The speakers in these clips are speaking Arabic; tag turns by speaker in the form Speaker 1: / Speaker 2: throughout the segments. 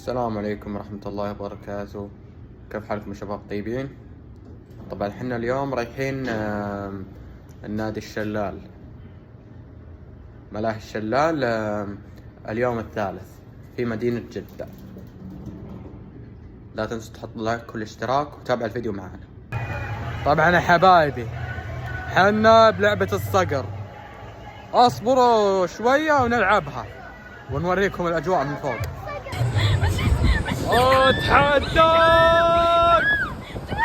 Speaker 1: السلام عليكم ورحمة الله وبركاته. كيف حالكم يا شباب؟ طيبين؟ طبعا احنا اليوم رايحين النادي الشلال، ملاهي الشلال، اليوم الثالث في مدينة جدة. لا تنسوا تحطوا لايك والاشتراك وتابعوا الفيديو معنا. طبعا يا حبايبي حنا بلعبة الصقر، اصبروا شوية ونلعبها ونوريكم الأجواء من فوق. اتحداك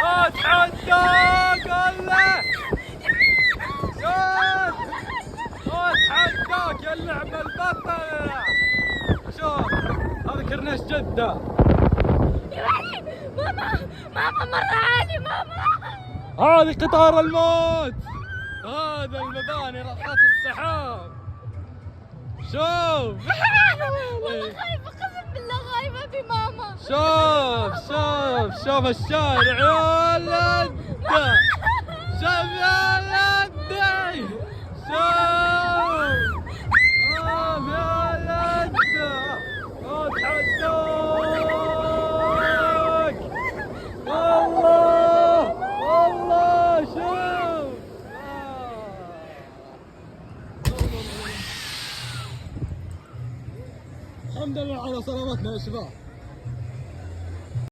Speaker 1: اتحداك الله اتحداك يا اللعبة البطل. شوف هذا كرناش جدة.
Speaker 2: ماما مرة عالي ماما.
Speaker 1: هذه قطار الموت، هذا المباني رافعات السحاب. شوف
Speaker 2: والله خايفة، قسم بالله خايفة بماما.
Speaker 1: شوف الشارع يا ولد، شوف يا ولد، شوف يا ولد. اتحداك والله شوف. الحمد لله على سلامتنا يا شباب.